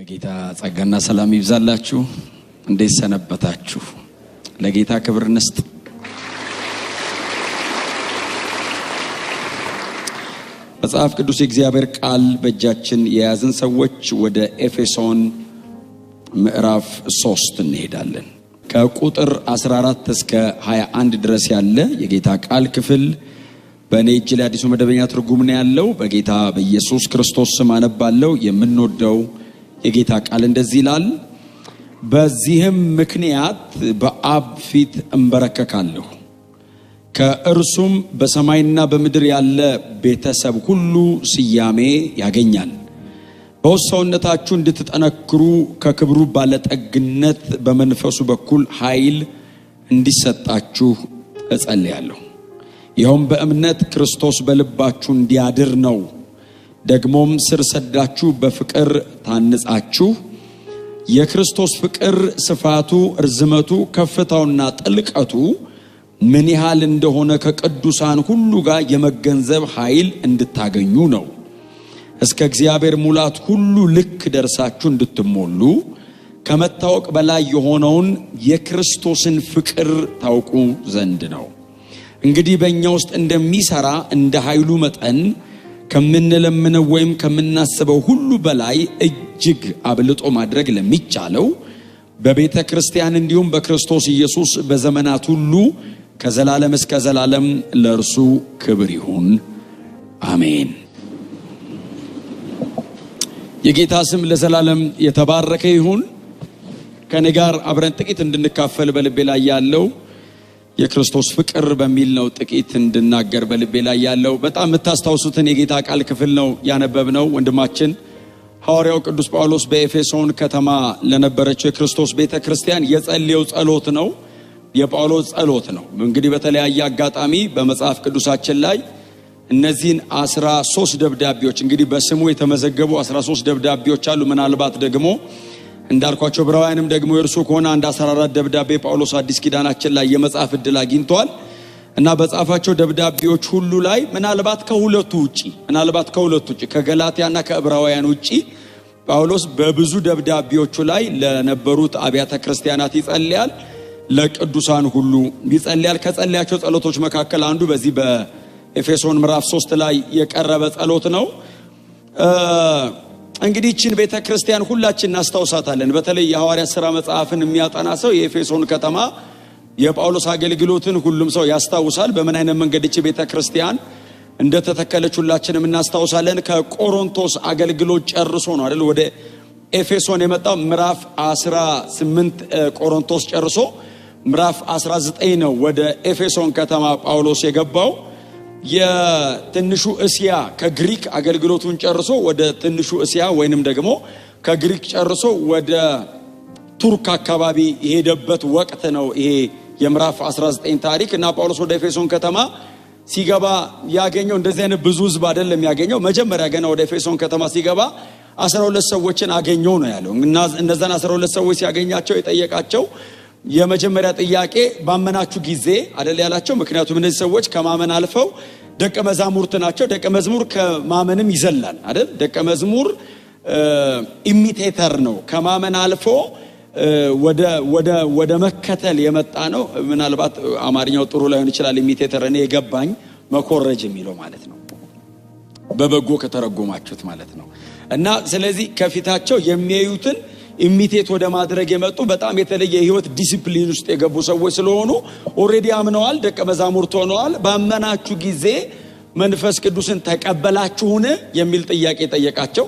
የጌታ ጸጋና ሰላም ይብዛላችሁ። እንዴት ሰነበታችሁ? ለጌታ ክብር እንስጥ። መጽሐፍ ቅዱስ የእግዚአብሔር ቃል በእጃችን የያዝን ሰዎች ወደ ኤፌሶን ምዕራፍ 3 እንሄዳለን። ከቁጥር 14 እስከ 21 ድረስ ያለ የጌታ ቃል ክፍል በእኔ እጅ ላይ አዲሱ መደበኛ ትርጉም ነው ያለው። በጌታ በኢየሱስ ክርስቶስ ስም አነባለሁ። የምንወደው የጌታ ቃል እንደዚህ ይላል። በዚህም ምክንያት በአብ ፊት እንበረከካለሁ፣ ከእርሱም በሰማይና በምድር ያለ ቤተሰብ ሁሉ ስያሜ ያገኛል። በሰውነታችሁ እንድትጠነክሩ ከክብሩ ባለጠግነት በመንፈሱ በኩል ኃይል እንዲሰጣችሁ እጸልያለሁ። ይኸውም በእምነት ክርስቶስ በልባችሁ እንዲያድር ነው። ደግሞም ስር ሰዳችሁ በፍቅር ታንጻችሁ የክርስቶስ ፍቅር ስፋቱ፣ ርዝመቱ፣ ከፍታውና ጥልቀቱ ምን ያህል እንደሆነ ከቅዱሳን ሁሉ ጋር የመገንዘብ ኃይል እንድታገኙ ነው። እስከ እግዚአብሔር ሙላት ሁሉ ልክ ደርሳችሁ እንድትሞሉ ከመታወቅ በላይ የሆነውን የክርስቶስን ፍቅር ታውቁ ዘንድ ነው። እንግዲህ በእኛ ውስጥ እንደሚሰራ እንደ ኃይሉ መጠን ከምንለምነው ወይም ከምናስበው ሁሉ በላይ እጅግ አብልጦ ማድረግ ለሚቻለው በቤተ ክርስቲያን እንዲሁም በክርስቶስ ኢየሱስ በዘመናት ሁሉ ከዘላለም እስከ ዘላለም ለእርሱ ክብር ይሁን፣ አሜን። የጌታ ስም ለዘላለም የተባረከ ይሁን። ከኔ ጋር አብረን ጥቂት እንድንካፈል በልቤ ላይ ያለው የክርስቶስ ፍቅር በሚል ነው። ጥቂት እንድናገር በልቤ ላይ ያለው በጣም የምታስታውሱትን የጌታ ቃል ክፍል ነው ያነበብነው። ወንድማችን ሐዋርያው ቅዱስ ጳውሎስ በኤፌሶን ከተማ ለነበረችው የክርስቶስ ቤተክርስቲያን የጸለየው ጸሎት ነው። የጳውሎስ ጸሎት ነው። እንግዲህ በተለያየ አጋጣሚ በመጽሐፍ ቅዱሳችን ላይ እነዚህን 13 ደብዳቤዎች እንግዲህ በስሙ የተመዘገቡ 13 ደብዳቤዎች አሉ። ምናልባት ደግሞ እንዳልኳቸው ዕብራውያንም ደግሞ የእርሱ ከሆነ አንድ 14 ደብዳቤ ጳውሎስ አዲስ ኪዳናችን ላይ የመጻፍ ዕድል አግኝቷል እና በጻፋቸው ደብዳቤዎች ሁሉ ላይ ምናልባት ከሁለቱ ውጪ ከገላትያና ከዕብራውያን ውጪ ጳውሎስ በብዙ ደብዳቤዎቹ ላይ ለነበሩት አብያተ ክርስቲያናት ይጸልያል፣ ለቅዱሳን ሁሉ ይጸልያል። ከጸለያቸው ጸሎቶች መካከል አንዱ በዚህ በኤፌሶን ምዕራፍ 3 ላይ የቀረበ ጸሎት ነው። እንግዲህ እቺን ቤተ ክርስቲያን ሁላችን እናስታውሳታለን። በተለይ የሐዋርያት ሥራ መጽሐፍን የሚያጠና ሰው የኤፌሶን ከተማ የጳውሎስ አገልግሎትን ሁሉም ሰው ያስታውሳል። በምን አይነት መንገድ እቺ ቤተ ክርስቲያን እንደተተከለች ሁላችንም እናስታውሳለን። ከቆሮንቶስ አገልግሎት ጨርሶ ነው አይደል ወደ ኤፌሶን የመጣው። ምዕራፍ 18 ቆሮንቶስ ጨርሶ ምዕራፍ 19 ነው ወደ ኤፌሶን ከተማ ጳውሎስ የገባው። የትንሹ እስያ ከግሪክ አገልግሎቱን ጨርሶ ወደ ትንሹ እስያ ወይንም ደግሞ ከግሪክ ጨርሶ ወደ ቱርክ አካባቢ የሄደበት ወቅት ነው ይሄ የምዕራፍ 19 ታሪክ። እና ጳውሎስ ወደ ኤፌሶን ከተማ ሲገባ ያገኘው እንደዚህ አይነት ብዙ ሕዝብ አይደለም ያገኘው። መጀመሪያ ገና ወደ ኤፌሶን ከተማ ሲገባ 12 ሰዎችን አገኘው ነው ያለው። እና እነዛን 12 ሰዎች ሲያገኛቸው የጠየቃቸው የመጀመሪያ ጥያቄ ባመናችሁ ጊዜ አይደል ያላቸው። ምክንያቱም እነዚህ ሰዎች ከማመን አልፈው ደቀ መዛሙርት ናቸው። ደቀ መዝሙር ከማመንም ይዘላል አይደል። ደቀ መዝሙር ኢሚቴተር ነው። ከማመን አልፎ ወደ መከተል የመጣ ነው። ምናልባት አማርኛው ጥሩ ላይሆን ይችላል። ኢሚቴተር እኔ የገባኝ መኮረጅ የሚለው ማለት ነው፣ በበጎ ከተረጎማችሁት ማለት ነው። እና ስለዚህ ከፊታቸው የሚያዩትን ኢሚቴት ወደ ማድረግ የመጡ በጣም የተለየ የህይወት ዲሲፕሊን ውስጥ የገቡ ሰዎች ስለሆኑ ኦሬዲ አምነዋል፣ ደቀ መዛሙርት ሆነዋል። ባመናችሁ ጊዜ መንፈስ ቅዱስን ተቀበላችሁን የሚል ጥያቄ ጠየቃቸው።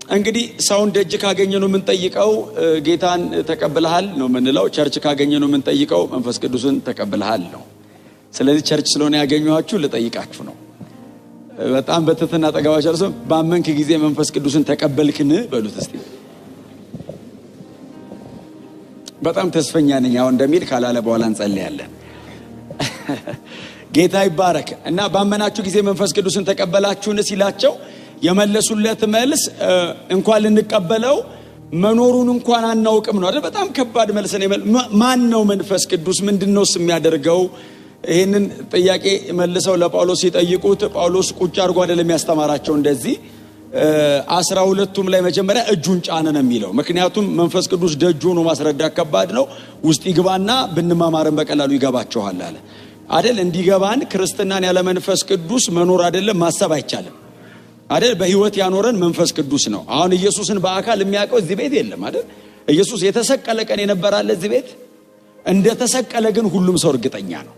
እንግዲህ ሰውን ደጅ ካገኘነው ምን ጠይቀው ጌታን ተቀበልሃል ነው ምንለው። ቸርች ካገኘነው ምን ጠይቀው መንፈስ ቅዱስን ተቀበልሃል ነው። ስለዚህ ቸርች ስለሆነ ያገኘኋችሁ ልጠይቃችሁ ነው። በጣም በትህትና ጠጋባችሁ ሰው ባመንክ ጊዜ መንፈስ ቅዱስን ተቀበልክን በሉት እስቲ። በጣም ተስፈኛ ነኝ አሁን እንደሚል ካላለ በኋላ እንጸልያለን። ጌታ ይባረክ። እና ባመናችሁ ጊዜ መንፈስ ቅዱስን ተቀበላችሁን ሲላቸው የመለሱለት መልስ እንኳን ልንቀበለው መኖሩን እንኳን አናውቅም ነው አይደል። በጣም ከባድ መልስ ነው። ማን ነው መንፈስ ቅዱስ? ምንድነውስ የሚያደርገው? ይሄንን ጥያቄ መልሰው ለጳውሎስ ሲጠይቁት ጳውሎስ ቁጭ አድርጎ አይደለም ያስተማራቸው እንደዚህ 12ቱም ላይ መጀመሪያ እጁን ጫነ ነው የሚለው። ምክንያቱም መንፈስ ቅዱስ ደጁ ሆኖ ማስረዳት ከባድ ነው። ውስጥ ይግባና ብንማማርን በቀላሉ ይገባቸዋል አለ አይደል? እንዲገባን ክርስትናን ያለ መንፈስ ቅዱስ መኖር አይደለም ማሰብ አይቻልም አይደል? በህይወት ያኖረን መንፈስ ቅዱስ ነው። አሁን ኢየሱስን በአካል የሚያውቀው እዚህ ቤት የለም አይደል? ኢየሱስ የተሰቀለ ቀን የነበራለ እዚህ ቤት እንደተሰቀለ ግን ሁሉም ሰው እርግጠኛ ነው።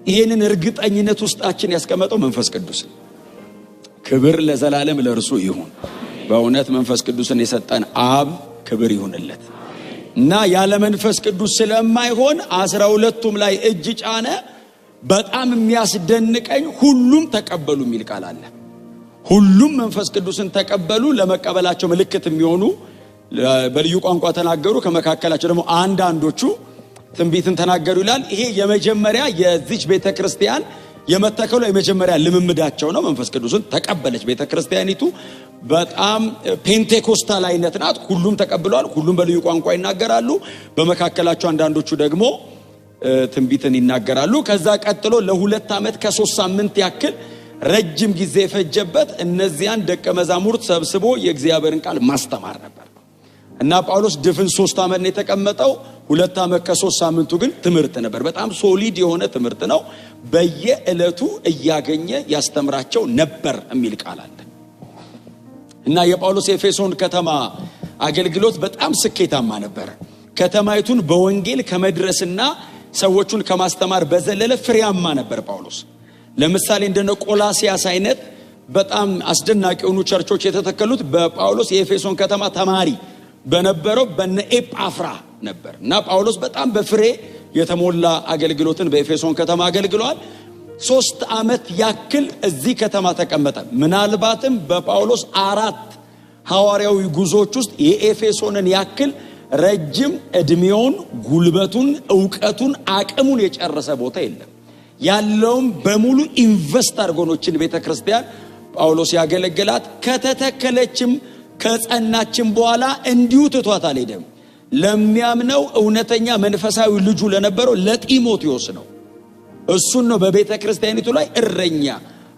ይሄንን እርግጠኝነት ውስጣችን ያስቀመጠው መንፈስ ቅዱስ ነው። ክብር ለዘላለም ለእርሱ ይሁን። በእውነት መንፈስ ቅዱስን የሰጠን አብ ክብር ይሁንለት እና ያለ መንፈስ ቅዱስ ስለማይሆን 12ቱም ላይ እጅ ጫነ። በጣም የሚያስደንቀኝ ሁሉም ተቀበሉ የሚል ቃል አለ። ሁሉም መንፈስ ቅዱስን ተቀበሉ። ለመቀበላቸው ምልክት የሚሆኑ በልዩ ቋንቋ ተናገሩ። ከመካከላቸው ደግሞ አንዳንዶቹ ትንቢትን ተናገሩ ይላል። ይሄ የመጀመሪያ የዚች ቤተክርስቲያን የመተከሉ የመጀመሪያ ልምምዳቸው ነው። መንፈስ ቅዱስን ተቀበለች ቤተክርስቲያኒቱ። በጣም ፔንቴኮስታል አይነት ናት። ሁሉም ተቀብለዋል። ሁሉም በልዩ ቋንቋ ይናገራሉ። በመካከላቸው አንዳንዶቹ ደግሞ ትንቢትን ይናገራሉ። ከዛ ቀጥሎ ለ2 ዓመት ከ3 ሳምንት ያክል ረጅም ጊዜ ፈጀበት እነዚያን ደቀ መዛሙርት ሰብስቦ የእግዚአብሔርን ቃል ማስተማር ነበር እና ጳውሎስ ድፍን 3 ዓመት ነው የተቀመጠው። 2 ዓመት ከ3 ሳምንቱ ግን ትምህርት ነበር። በጣም ሶሊድ የሆነ ትምህርት ነው። በየዕለቱ እያገኘ ያስተምራቸው ነበር የሚል ቃል አለ እና የጳውሎስ ኤፌሶን ከተማ አገልግሎት በጣም ስኬታማ ነበር። ከተማይቱን በወንጌል ከመድረስና ሰዎቹን ከማስተማር በዘለለ ፍሬያማ ነበር ጳውሎስ። ለምሳሌ እንደነ ቆላሲያስ አይነት በጣም አስደናቂ የሆኑ ቸርቾች የተተከሉት በጳውሎስ የኤፌሶን ከተማ ተማሪ በነበረው በነኤጳፍራ ነበር እና ጳውሎስ በጣም በፍሬ የተሞላ አገልግሎትን በኤፌሶን ከተማ አገልግሏል። 3 ዓመት ያክል እዚህ ከተማ ተቀመጠ። ምናልባትም በጳውሎስ 4 ሐዋርያዊ ጉዞዎች ውስጥ የኤፌሶንን ያክል ረጅም እድሜውን፣ ጉልበቱን፣ ዕውቀቱን፣ አቅሙን የጨረሰ ቦታ የለም። ያለውም በሙሉ ኢንቨስት አድርጎኖችን ቤተክርስቲያን ጳውሎስ ያገለገላት። ከተተከለችም ከጸናችም በኋላ እንዲሁ ትቷት አልሄደም። ለሚያምነው እውነተኛ መንፈሳዊ ልጁ ለነበረው ለጢሞቴዎስ ነው። እሱን ነው በቤተክርስቲያኒቱ ላይ እረኛ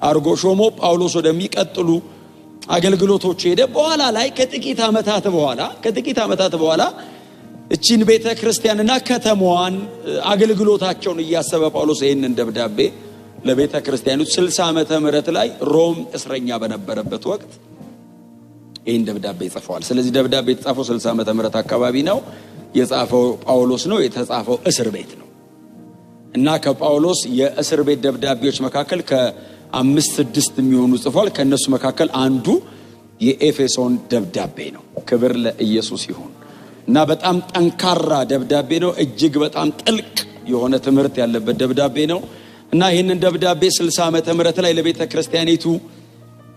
አርጎ ሾሞ ጳውሎስ ወደሚቀጥሉ አገልግሎቶች ሄደ። በኋላ ላይ ከጥቂት ዓመታት በኋላ እቺን ቤተክርስቲያንና ከተማዋን አገልግሎታቸውን እያሰበ ጳውሎስ ይሄንን ደብዳቤ ለቤተክርስቲያኒቱ 60 ዓመተ ምህረት ላይ ሮም እስረኛ በነበረበት ወቅት ይሄን ደብዳቤ ጽፏል። ስለዚህ ደብዳቤ የተጻፈው 60 ዓመተ ምህረት አካባቢ ነው። የጻፈው ጳውሎስ ነው። የተጻፈው እስር ቤት ነው እና ከጳውሎስ የእስር ቤት ደብዳቤዎች መካከል ከ5-6 የሚሆኑ ጽፏል። ከነሱ መካከል አንዱ የኤፌሶን ደብዳቤ ነው። ክብር ለኢየሱስ ይሁን እና በጣም ጠንካራ ደብዳቤ ነው። እጅግ በጣም ጥልቅ የሆነ ትምህርት ያለበት ደብዳቤ ነው እና ይህንን ደብዳቤ 60 ዓመተ ምህረት ላይ ለቤተክርስቲያኒቱ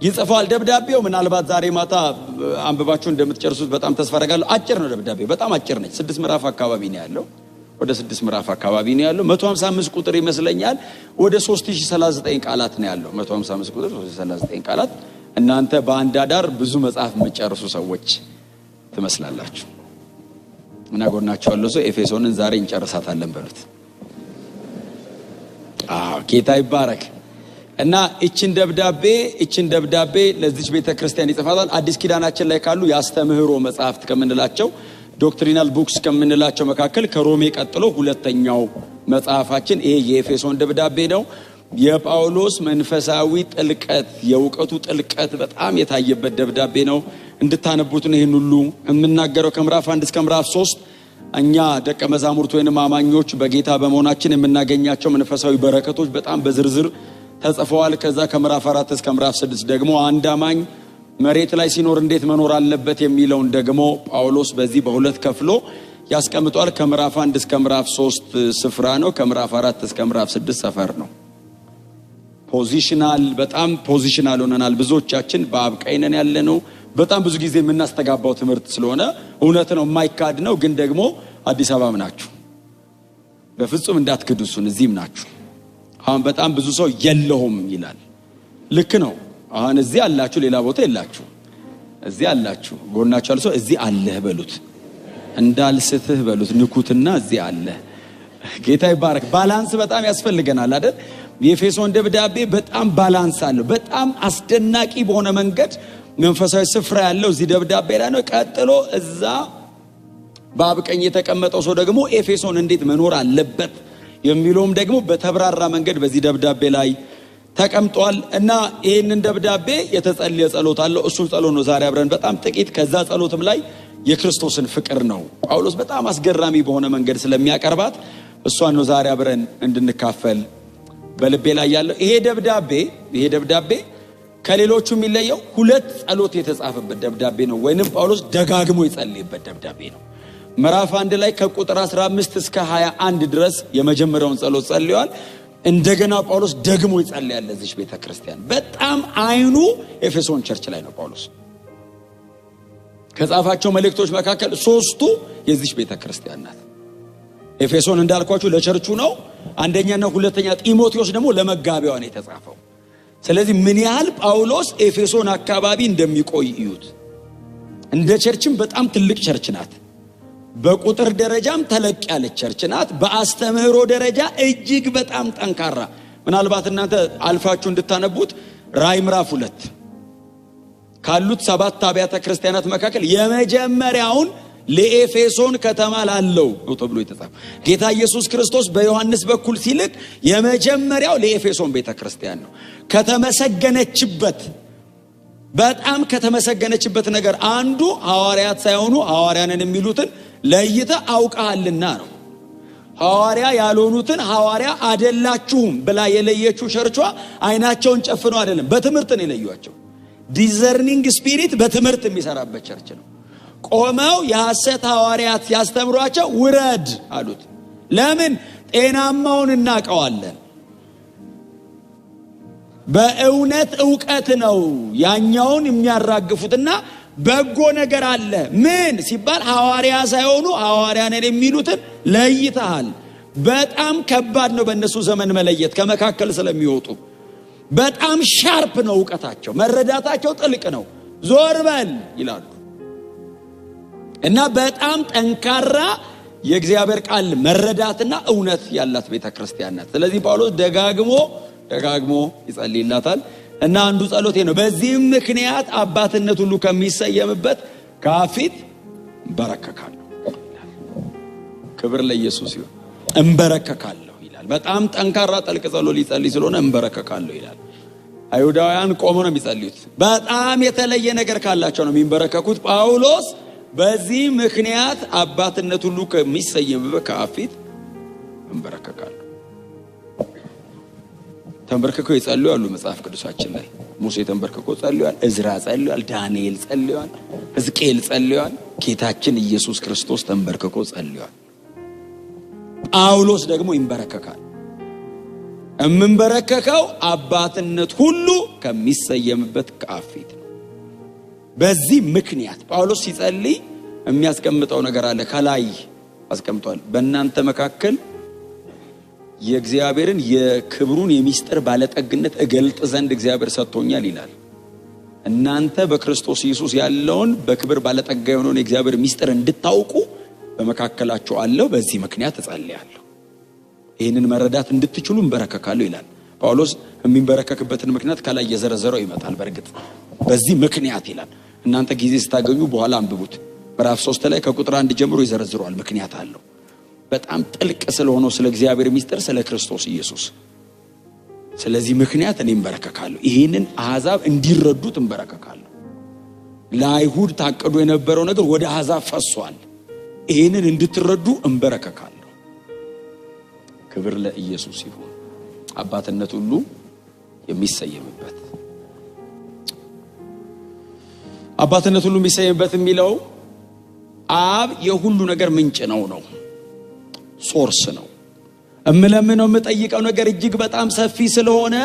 ይጽፋል። ደብዳቤው ምናልባት ዛሬ ማታ አንብባችሁ እንደምትጨርሱት በጣም ተስፋ አደርጋለሁ። አጭር ነው ደብዳቤው፣ በጣም አጭር ነች። 6 ምዕራፍ አካባቢ ነው ያለው። ወደ 6 ምዕራፍ አካባቢ ነው ያለው። 155 ቁጥር ይመስለኛል። ወደ 3039 ቃላት ነው ያለው። 155 ቁጥር 3039 ቃላት። እናንተ በአንድ አዳር ብዙ መጽሐፍ የምትጨርሱ ሰዎች ትመስላላችሁ እና ጎናችሁ ያለው ሰው ኤፌሶንን ዛሬ እንጨርሳታለን በሉት። ጌታ ይባረክ። እና እቺን ደብዳቤ ለዚች ቤተክርስቲያን ይጽፋታል። አዲስ ኪዳናችን ላይ ካሉ ያስተምህሮ መጽሐፍት ከምንላቸው ዶክትሪናል ቡክስ ከምንላቸው መካከል ከሮሜ ቀጥሎ ሁለተኛው መጽሐፋችን ይሄ የኤፌሶን ደብዳቤ ነው። የጳውሎስ መንፈሳዊ ጥልቀት፣ የዕውቀቱ ጥልቀት በጣም የታየበት ደብዳቤ ነው። እንድታነቡት ነው ይሄን ሁሉ የምናገረው። ከምዕራፍ 1 እስከ ምዕራፍ 3 እኛ ደቀ መዛሙርት ወይንም አማኞች በጌታ በመሆናችን የምናገኛቸው መንፈሳዊ በረከቶች በጣም በዝርዝር ተጽፈዋል። ከዛ ከምዕራፍ 4 እስከ ምዕራፍ 6 ደግሞ አንድ አማኝ መሬት ላይ ሲኖር እንዴት መኖር አለበት የሚለውን ደግሞ ጳውሎስ በዚህ በሁለት ከፍሎ ያስቀምጧል። ከምዕራፍ 1 እስከ ምዕራፍ 3 ስፍራ ነው። ከምዕራፍ 4 እስከ ምዕራፍ 6 ሰፈር ነው። በጣም ፖዚሽናል ሆነናል። ብዙዎቻችን በአብ ቀኝ ነን ያለነው። በጣም ብዙ ጊዜ የምናስተጋባው ትምህርት ስለሆነ እውነት ነው፣ የማይካድ ነው። ግን ደግሞ አዲስ አበባም ናችሁ፣ በፍጹም እንዳትክዱሱን። እዚህም ናችሁ። አሁን በጣም ብዙ ሰው የለውም ይላል። ልክ ነው። አሁን እዚህ አላችሁ፣ ሌላ ቦታ የላችሁ። እዚህ አላችሁ። ጎናችሁ ያለው ሰው እዚህ አለህ በሉት፣ እንዳልስትህ በሉት፣ ንኩትና እዚህ አለ። ጌታ ይባረክ። ባላንስ በጣም ያስፈልገናል አይደል? የኤፌሶን ደብዳቤ በጣም ባላንስ አለው። በጣም አስደናቂ በሆነ መንገድ መንፈሳዊ ስፍራ ያለው እዚህ ደብዳቤ ላይ ነው። ቀጥሎ እዛ በአብ ቀኝ የተቀመጠው ሰው ደግሞ ኤፌሶን እንዴት መኖር አለበት የሚለውም ደግሞ በተብራራ መንገድ በዚህ ደብዳቤ ላይ ተቀምጧል። እና ይሄንን ደብዳቤ የተጸለየ ጸሎት አለው። እሱን ጸሎት ነው ዛሬ አብረን በጣም ጥቂት ከዛ ጸሎትም ላይ የክርስቶስን ፍቅር ነው ጳውሎስ በጣም አስገራሚ በሆነ መንገድ ስለሚያቀርባት እሷን ነው ዛሬ አብረን እንድንካፈል በልቤ ላይ ያለው። ይሄ ደብዳቤ ከሌሎቹ የሚለየው ሁለት ጸሎት የተጻፈበት ደብዳቤ ነው፣ ወይንም ጳውሎስ ደጋግሞ የጸለየበት ደብዳቤ ነው። ምዕራፍ 1 ላይ ከቁጥር 15 እስከ 21 ድረስ የመጀመሪያውን ጸሎት ጸልየዋል። እንደገና ጳውሎስ ደግሞ ይጸልያል ለዚህ ቤተክርስቲያን። በጣም አይኑ ኤፌሶን ቸርች ላይ ነው። ጳውሎስ ከጻፋቸው መልእክቶች መካከል 3ቱ የዚህ ቤተክርስቲያን ናት። ኤፌሶን እንዳልኳችሁ ለቸርቹ ነው። አንደኛና ሁለተኛ ጢሞቴዎስ ደግሞ ለመጋቢያው ነው የተጻፈው። ስለዚህ ምን ያህል ጳውሎስ ኤፌሶን አካባቢ እንደሚቆይ እዩት። እንደ ቸርችም በጣም ትልቅ ቸርች ናት። በቁጥር ደረጃም ተለቅ ያለች ቸርች ናት። በአስተምህሮ ደረጃ እጅግ በጣም ጠንካራ። ምናልባት እናንተ አልፋችሁ እንድታነቡት ራዕይ ምዕራፍ 2 ካሉት 7 አብያተ ክርስቲያናት መካከል የመጀመሪያውን ለኤፌሶን ከተማ ላለው ነው ተብሎ የተጻፈ። ጌታ ኢየሱስ ክርስቶስ በዮሐንስ በኩል ሲልክ የመጀመሪያው ለኤፌሶን ቤተክርስቲያን ነው። በጣም ከተመሰገነችበት ነገር አንዱ ሐዋርያት ሳይሆኑ ሐዋርያንን የሚሉትን ለይተ አውቃልና ነው። ሐዋርያ ያልሆኑትን ሐዋርያ አይደላችሁም ብላ የለየችው ቸርቿ አይናቸውን ጨፍነው አይደለም፣ በትምህርት ነው የለዩአቸው። ዲዘርኒንግ ስፒሪት በትምህርት የሚሰራበት ቸርች ነው። ቆመው የሐሰት ሐዋርያት ያስተምሯቸው ውረድ አሉት። ለምን? ጤናማውን እናቀዋለን። በእውነት ዕውቀት ነው ያኛውን የሚያራግፉትና በጎ ነገር አለ። ምን ሲባል ሐዋርያ ሳይሆኑ ሐዋርያንን የሚሉትን ለይተሃል። በጣም ከባድ ነው በእነሱ ዘመን መለየት ከመካከል ስለሚወጡ። በጣም ሻርፕ ነው ዕውቀታቸው፣ መረዳታቸው ጥልቅ ነው። ዞር በል ይላሉ። እና በጣም ጠንካራ የእግዚአብሔር ቃል መረዳትና እውነት ያላት ቤተክርስቲያን ናት። ስለዚህ ጳውሎስ ደጋግሞ ይጸልይላታል። እና አንዱ ጸሎቴ ነው በዚህም ምክንያት አባትነት ሁሉ ከሚሰየምበት ከፊት እንበረከካለሁ። ክብር ለኢየሱስ ይሁን። እንበረከካለሁ ይላል። በጣም ጠንካራ ጥልቅ ጸሎት ሊጸልይ ስለሆነ እንበረከካለሁ ይላል። አይሁዳውያን ቆመው ነው የሚጸልዩት። በጣም የተለየ ነገር ካላቸው ነው የሚንበረከኩት። ጳውሎስ በዚህ ምክንያት አባትነት ሁሉ ከሚሰየምበት ከፊት እንበረከካለሁ። ተንበርክከው ይጸልያሉ። መጽሐፍ ቅዱሳችን ላይ ሙሴ ተንበርክኮ ጸልዮአል፣ እዝራ ጸልዮአል፣ ዳንኤል ጸልዮአል፣ ሕዝቅኤል ጸልዮአል፣ ጌታችን ኢየሱስ ክርስቶስ ተንበርክኮ ጸልዮአል። ጳውሎስ ደግሞ ይንበረከካል። እምንበረከከው አባትነት ሁሉ ከሚሰየምበት ከፊት ነው። በዚህ ምክንያት ጳውሎስ ሲጸልይ የሚያስቀምጠው ነገር አለ። ከላይ አስቀምጧል። በእናንተ መካከል የእግዚአብሔርን የክብሩን የሚስጥር ባለጠግነት እገልጥ ዘንድ እግዚአብሔር ሰጥቶኛል ይላል። እናንተ በክርስቶስ ኢየሱስ ያለውን በክብር ባለጠጋ የሆነውን የእግዚአብሔር ሚስጥር እንድታውቁ በመካከላችሁ አለው። በዚህ ምክንያት እጸልያለሁ። ይህንን መረዳት እንድትችሉ እንበረከካለሁ ይላል ጳውሎስ። የሚንበረከክበትን ምክንያት ከላይ የዘረዘረው ይመጣል። በእርግጥ በዚህ ምክንያት ይላል። እናንተ ጊዜ ስታገኙ በኋላ አንብቡት። ምዕራፍ 3 ላይ ከቁጥር 1 ጀምሮ ይዘረዝረዋል። ምክንያት አለው። በጣም ጥልቅ ስለሆነው ስለ እግዚአብሔር ሚስጥር ስለ ክርስቶስ ኢየሱስ። ስለዚህ ምክንያት እኔ እንበረከካለሁ። ይሄንን አሕዛብ እንዲረዱት እንበረከካለሁ። ለአይሁድ ታቀዱ የነበረው ነገር ወደ አሕዛብ ፈሷል። ይሄንን እንድትረዱ እንበረከካለሁ። ክብር ለኢየሱስ ይሁን። አባትነት ሁሉ የሚሰየምበት አባትነት ሁሉ የሚሰየምበት የሚለው አብ የሁሉ ነገር ምንጭ ነው ሶርስ ነው። እምለምነው የምጠይቀው ነገር እጅግ በጣም ሰፊ ስለሆነ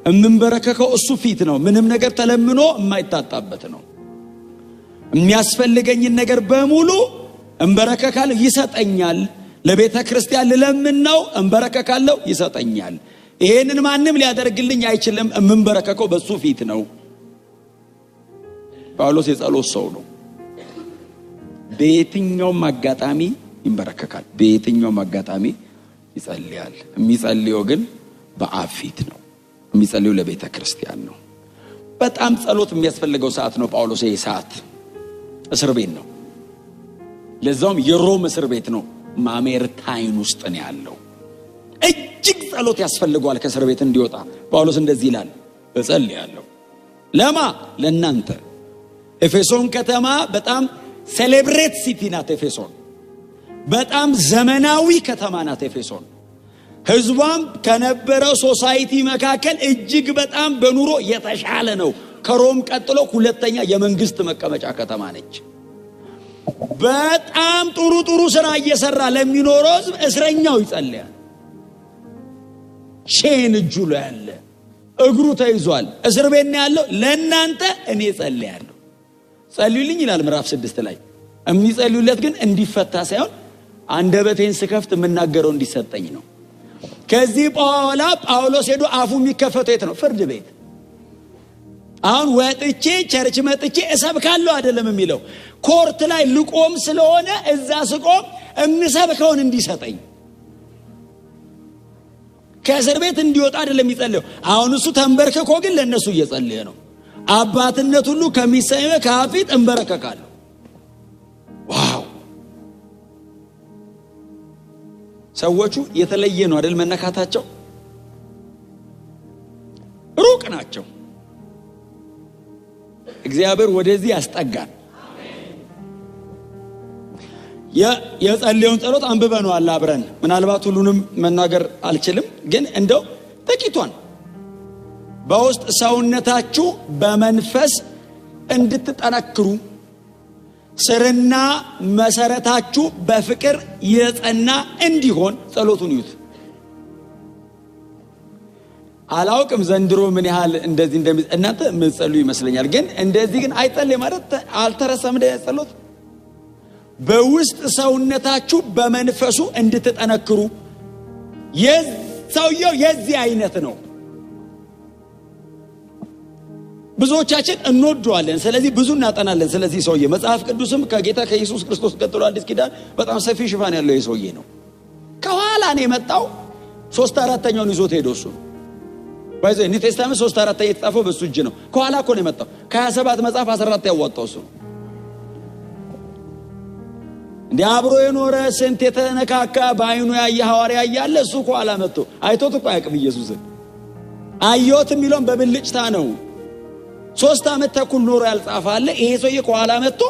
እምንበረከከው እሱ ፊት ነው። ምንም ነገር ተለምኖ የማይታጣበት ነው። የሚያስፈልገኝን ነገር በሙሉ እንበረከካለሁ፣ ይሰጠኛል። ለቤተ ክርስቲያን ልለምን ነው፣ እንበረከካለሁ፣ ይሰጠኛል። ይሄንን ማንም ሊያደርግልኝ አይችልም። እምንበረከከው በሱ ፊት ነው። ጳውሎስ የጸሎት ሰው ነው። በየትኛውም አጋጣሚ ይንበረከካል፣ በየትኛውም አጋጣሚ ይጸልያል። የሚጸልየው ግን በአብ ፊት ነው። የሚጸልየው ለቤተ ክርስቲያን ነው። በጣም ጸሎት የሚያስፈልገው ሰዓት ነው። ጳውሎስ ይሄ ሰዓት እስር ቤት ነው። ለዛውም የሮም እስር ቤት ነው። ማሜርታይን ውስጥ ነው ያለው። እጅግ ጸሎት ያስፈልገዋል ከእስር ቤት እንዲወጣ። ጳውሎስ እንደዚህ ይላል፣ እጸልያለሁ። ለማ? ለእናንተ። ኤፌሶን ከተማ በጣም ሴሌብሬት ሲቲ ናት። ኤፌሶን በጣም ዘመናዊ ከተማ ናት። ኤፌሶን ህዝቧም ከነበረው ሶሳይቲ መካከል እጅግ በጣም በኑሮ የተሻለ ነው። ከሮም ቀጥሎ ሁለተኛ የመንግስት መቀመጫ ከተማ ነች። በጣም ጥሩ ስራ እየሰራ ለሚኖረው ህዝብ እስረኛው ይጸልያል። ሼን እጁ ላይ ያለ እግሩ ተይዟል፣ እስር ቤት ነው ያለው። ለእናንተ እኔ ጸልያለሁ፣ ጸልዩልኝ ይላል ምዕራፍ 6 ላይ። የሚጸልዩለት ግን እንዲፈታ ሳይሆን አንደበቴን ስከፍት የምናገረው እንዲሰጠኝ ነው። ከዚህ በኋላ ጳውሎስ ሄዶ አፉ የሚከፈተው የት ነው? ፍርድ ቤት። አሁን ወጥቼ ቸርች መጥቼ እሰብካለሁ አይደለም የሚለው፣ ኮርት ላይ ልቆም ስለሆነ እዛ ስቆም እንሰብከውን እንዲሰጠኝ፣ ከእስር ቤት እንዲወጣ አይደለም ይጸልየው። አሁን እሱ ተንበርከኮ ግን ለነሱ እየጸለየ ነው። አባትነት ሁሉ ከሚሰየው ከፊት እንበረከካለሁ። ዋው! ሰዎቹ የተለየ ነው አይደል? መነካታቸው ሩቅ ናቸው። እግዚአብሔር ወደዚህ ያስጠጋን። የጸለዩን ጸሎት አንብበነዋል አብረን። ምናልባት ሁሉንም መናገር አልችልም፣ ግን እንደው ጥቂቷን በውስጥ ሰውነታችሁ በመንፈስ እንድትጠነክሩ ስርና መሰረታችሁ በፍቅር የጸና እንዲሆን ጸሎቱን ይዩት። አላውቅም ዘንድሮ ምን ያህል እንደዚህ እናንተ ምትጸልዩ ይመስለኛል፣ ግን እንደዚህ ግን አይጸልይ ማለት አልተረሳም። እንደ ጸሎት በውስጥ ሰውነታችሁ በመንፈሱ እንድትጠነክሩ። የሰውየው የዚህ አይነት ነው። ብዙዎቻችን እንወደዋለን፣ ስለዚህ ብዙ እናጠናለን። ስለዚህ ሰውዬ መጽሐፍ ቅዱስም ከጌታ ከኢየሱስ ክርስቶስ ቀጥሎ አዲስ ኪዳን በጣም ሰፊ ሽፋን ያለው የሰውዬ ነው። ከኋላ ነው የመጣው። 3/4ኛውን ይዞት ሄዶ እሱ ባይዘ ኒው ቴስታመንት 3/4 የተጻፈው በሱ እጅ ነው። ከኋላ እኮ ነው የመጣው። ከ27 መጽሐፍ 14 ያዋጣው እሱ። እንዴ አብሮ የኖረ ስንት የተነካካ በአይኑ ያየ ሐዋርያ ያያለ እሱ ከኋላ መጥቶ አይቶት እኮ አያውቅም ኢየሱስን። አየሁት የሚለውን በብልጭታ ነው። 3 ዓመት ተኩል ኖሮ ያልጻፈ አለ። ይሄ ሰውዬ ከኋላ መጥቶ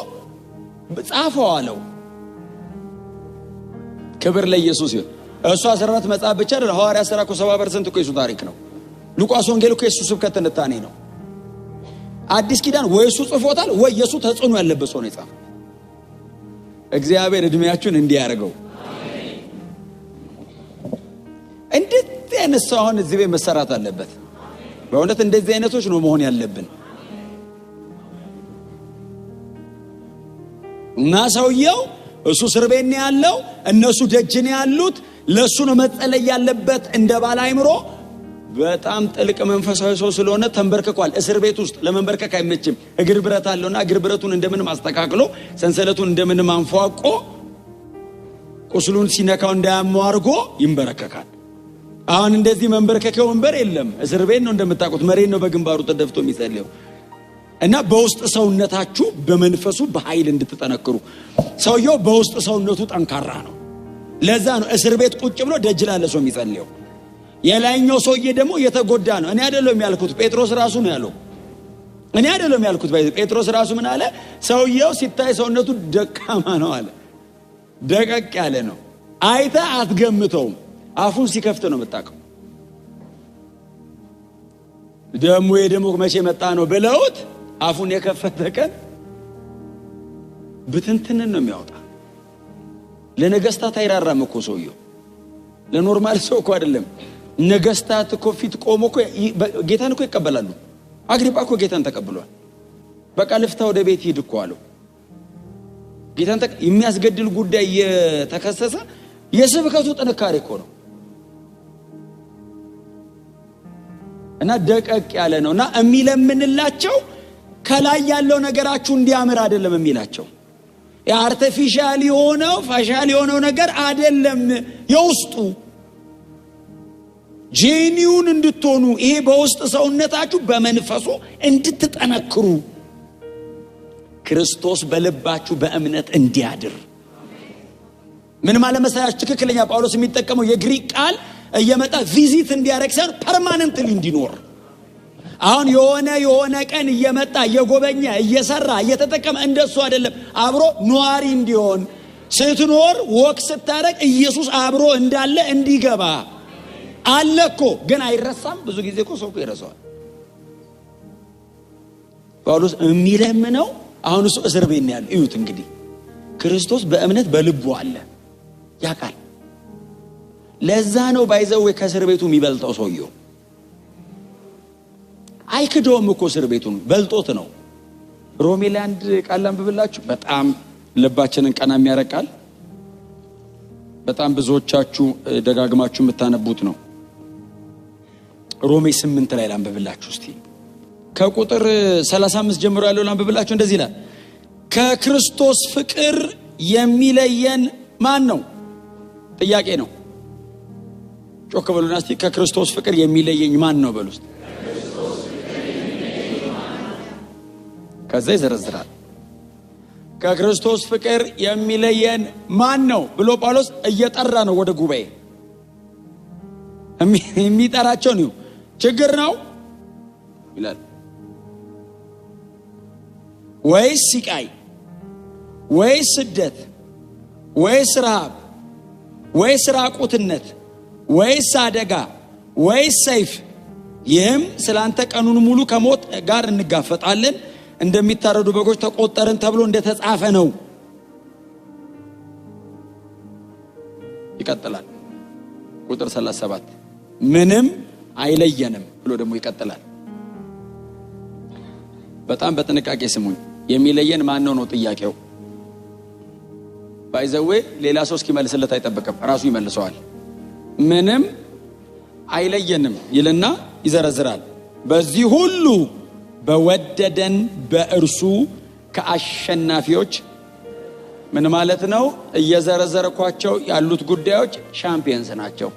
ጻፈው አለው። ክብር ለኢየሱስ ይሁን። እሱ 14 መጽሐፍ ብቻ አይደለም። ሐዋርያ ሥራ እኮ 70% እኮ የሱ ታሪክ ነው። ሉቃስ ወንጌል እኮ የሱ ስብከት ትንታኔ ነው። አዲስ ኪዳን ወይ እሱ ጽፎታል ወይ የሱ ተጽዕኖ ያለበት ሰው ነው የጻፈው። እግዚአብሔር እድሜያችሁን እንዲያርገው። አሜን። እንደዚህ አይነት ሰው አሁን እዚህ ቤት መሰራት አለበት። በእውነት እንደዚህ አይነቶች ነው መሆን ያለብን። እና ሰውየው እሱ እስር ቤት ነው ያለው፣ እነሱ ደጅ ነው ያሉት። ለሱ ነው መጸለይ ያለበት እንደ ባለ አይምሮ። በጣም ጥልቅ መንፈሳዊ ሰው ስለሆነ ተንበርክኳል። እስር ቤት ውስጥ ለመንበርከክ አይመችም። እግር ብረት አለውና እግር ብረቱን እንደምንም አስተካክሎ ሰንሰለቱን እንደምንም አንፏቆ ቁስሉን ሲነካው እንዳያሟርጎ ይንበረከካል። አሁን እንደዚህ መንበርከከው ወንበር የለም። እስር ቤት ነው እንደምታውቁት፣ መሬት ነው በግንባሩ ተደፍቶ የሚጸልየው። እና በውስጥ ሰውነታችሁ በመንፈሱ በኃይል እንድትጠነክሩ። ሰውየው በውስጥ ሰውነቱ ጠንካራ ነው። ለዛ ነው እስር ቤት ቁጭ ብሎ ደጅ ላለ ሰው የሚጸልየው። የላይኛው ሰውዬ ደግሞ የተጎዳ ነው። እኔ አይደለም ያልኩት፣ ጴጥሮስ ራሱ ነው ያለው። እኔ አይደለም ያልኩት፣ ጴጥሮስ ራሱ ምን አለ? ሰውየው ሲታይ ሰውነቱ ደካማ ነው አለ። ደቀቅ ያለ ነው። አይተህ አትገምተውም። አፉን ሲከፍት ነው የምታውቀው። ደሞ የደሞ መቼ መጣ ነው ብለውት አፉን የከፈተ ቀን ብትንትንን ነው የሚያወጣ። ለነገስታት አይራራም እኮ ሰውየው። ለኖርማል ሰው እኮ አይደለም። ነገስታት እኮ ፊት ቆሞ እኮ ጌታን እኮ ይቀበላሉ። አግሪጳ እኮ ጌታን ተቀብሏል። በቃ ልፍታ ወደ ቤት ሂድ እኮ አለው። ጌታን የሚያስገድል ጉዳይ የተከሰሰ የስብከቱ ጥንካሬ እኮ ነው። እና ደቀቅ ያለ ነውና የሚለምንላቸው ከላይ ያለው ነገራችሁ እንዲያምር አይደለም የሚላቸው። የአርቲፊሻል የሆነው ፋሻል የሆነው ነገር አይደለም። ጄኒውን እንድትሆኑ ይሄ በውስጥ ሰውነታችሁ በመንፈሱ እንድትጠነክሩ ክርስቶስ በልባችሁ በእምነት እንዲያድር። ምን ማለት መሰላችሁ? ትክክለኛ ጳውሎስ የሚጠቀመው የግሪክ ቃል እየመጣ ቪዚት እንዲያረግ ሳይሆን ፐርማነንትሊ እንዲኖር። አሁን የሆነ ቀን እየመጣ እየጎበኘ እየሰራ እየተጠቀመ እንደሱ አይደለም። አብሮ ኗሪ እንዲሆን ስትኖር ወክ ስታረግ ኢየሱስ አብሮ እንዳለ እንዲገባ አለኮ። ግን አይረሳም። ብዙ ጊዜ እኮ ሰው ይረሳዋል። ጳውሎስ የሚለምነው አሁን እሱ እስር ቤት ነው ያለው። እዩት እንግዲህ ክርስቶስ በእምነት በልቡ አለ ያቃል። ለዛ ነው ባይዘው ከእስር ቤቱ የሚበልጠው ሰውየው። አይክዶም እኮ እስር ቤቱን በልጦት ነው። ሮሜ ላይ አንድ ቃል አንብብላችሁ በጣም ልባችንን ቀና የሚያረቃል። በጣም ብዙዎቻችሁ ደጋግማችሁ የምታነቡት ነው። ሮሜ 8 ላይ አንብብላችሁ እስቲ ከቁጥር 35 ጀምሮ ያለውን አንብብላችሁ። እንደዚህ ይላል፣ ከክርስቶስ ፍቅር የሚለየን ማን ነው? ጥያቄ ነው። ጮክ በሉና እስቲ ከክርስቶስ ፍቅር የሚለየኝ ማን ነው በሉ። ከዛ ይዘረዝራል። ከክርስቶስ ፍቅር የሚለየን ማን ነው ብሎ ጳውሎስ እየጠራ ነው ወደ ጉባኤ። የሚጠራቸው ነው። ችግር ነው ይላል ወይስ ስቃይ ወይስ ስደት ወይስ ረሃብ ወይስ ራቁትነት ወይስ አደጋ ወይስ ሰይፍ? ይህም ስላንተ ቀኑን ሙሉ ከሞት ጋር እንጋፈጣለን፣ እንደሚታረዱ በጎች ተቆጠርን ተብሎ እንደተጻፈ ነው። ይቀጥላል ቁጥር 37 ምንም አይለየንም ብሎ ደግሞ ይቀጥላል። በጣም በጥንቃቄ ስሙኝ። የሚለየን ማን ነው ነው ጥያቄው። ባይዘዌ ሌላ ሰው እስኪመልስለት አይጠበቅም፣ ራሱ ይመልሰዋል። ምንም አይለየንም ይልና ይዘረዝራል። በዚህ ሁሉ በወደደን በእርሱ ከአሸናፊዎች ምን ማለት ነው? እየዘረዘርኳቸው ያሉት ጉዳዮች ሻምፒየንስ ናቸው።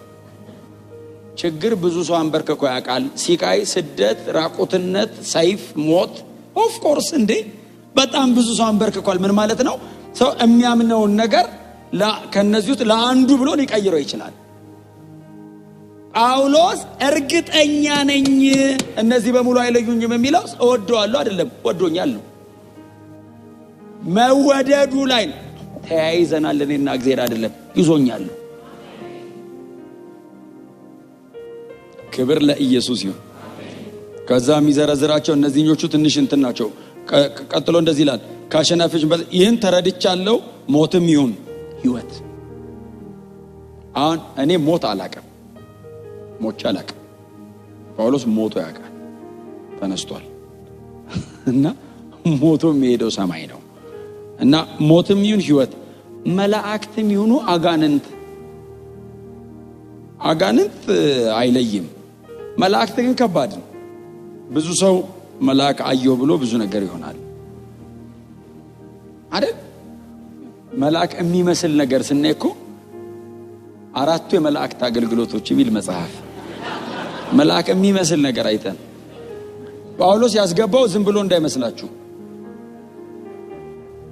ችግር ብዙ ሰው አንበርክኮ ያውቃል። ሲቃይ፣ ስደት፣ ራቁትነት፣ ሰይፍ፣ ሞት ኦፍ ኮርስ እንዴ በጣም ብዙ ሰው አንበርክኳል። ምን ማለት ነው? ሰው የሚያምነውን ነገር ከነዚህ ውስጥ ለአንዱ ብሎ ሊቀይረው ይችላል። ጳውሎስ እርግጠኛ ነኝ እነዚህ በሙሉ አይለዩኝም የሚለው እወደዋለሁ አይደለም፣ ወዶኛል ነው። መወደዱ ላይ ተያይዘናል። እኔና እግዚአብሔር አይደለም፣ ይዞኛል። ክብር ለኢየሱስ ይሁን። ከዛ የሚዘረዝራቸው እነዚህኞቹ ትንሽ እንትን ናቸው። ቀጥሎ እንደዚህ ይላል፣ ካሸናፊዎች ይህን ተረድቻለሁ፣ ሞትም ይሁን ሕይወት። አሁን እኔ ሞት አላውቅም፣ ሞቼ አላውቅም። ጳውሎስ ሞቶ ያውቃል፣ ተነስቷል እና ሞቶ የሚሄደው ሰማይ ነው። እና ሞትም ይሁን ሕይወት፣ መላእክትም ይሁኑ አጋንንት አይለይም። መላእክት ግን ከባድ ነው። ብዙ ሰው መልአክ አየው ብሎ ብዙ ነገር ይሆናል አይደል? መልአክ የሚመስል ነገር ስናይኮ አራቱ የመላእክት አገልግሎቶች የሚል መጽሐፍ መልአክ የሚመስል ነገር አይተን ጳውሎስ ያስገባው ዝም ብሎ እንዳይመስላችሁ።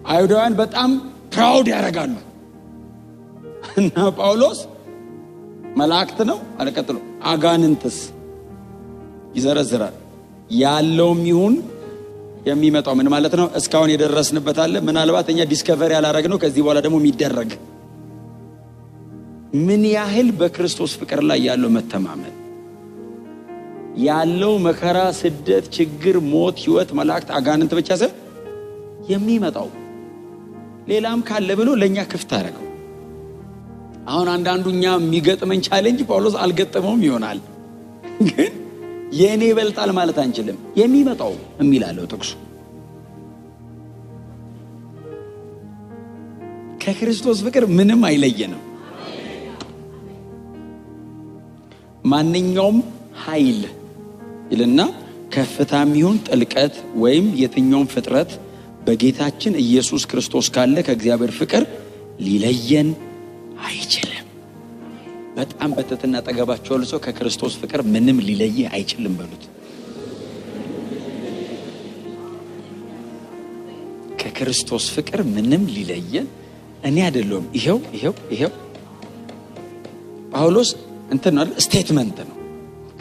አይሁዳውያን በጣም ፕራውድ ያደርጋሉ እና ጳውሎስ መላእክት ነው አለቀጥሎ አጋንንትስ ይዘረዝራል። ያለውም ይሁን የሚመጣው ምን ማለት ነው? እስካሁን የደረስንበት አለ፣ ምናልባት እኛ ዲስከቨሪ ያላረግነው ከዚህ በኋላ ደግሞ የሚደረግ ምን ያህል በክርስቶስ ፍቅር ላይ ያለው መተማመን ያለው መከራ፣ ስደት፣ ችግር፣ ሞት፣ ሕይወት፣ መላእክት፣ አጋንንት ብቻ ሳይሆን የሚመጣው ሌላም ካለ ብሎ ለኛ ክፍት አደረገው። አሁን አንዳንዱኛ የሚገጥመን ቻሌንጅ ጳውሎስ አልገጠመውም ይሆናል፣ ግን የኔ ይበልጣል ማለት አንችልም። የሚመጣው የሚላለው ጥቅሱ ከክርስቶስ ፍቅር ምንም አይለየንም። ማንኛውም ኃይል ይልና ከፍታም ይሁን ጥልቀት ወይም የትኛውም ፍጥረት በጌታችን ኢየሱስ ክርስቶስ ካለ ከእግዚአብሔር ፍቅር ሊለየን አይችልም። በጣም በትህትና ጠገባቸው ለሰው ከክርስቶስ ፍቅር ምንም ሊለይ አይችልም በሉት። ከክርስቶስ ፍቅር ምንም ሊለየን እኔ አይደለም። ይሄው ጳውሎስ እንትን ነው ስቴትመንት ነው።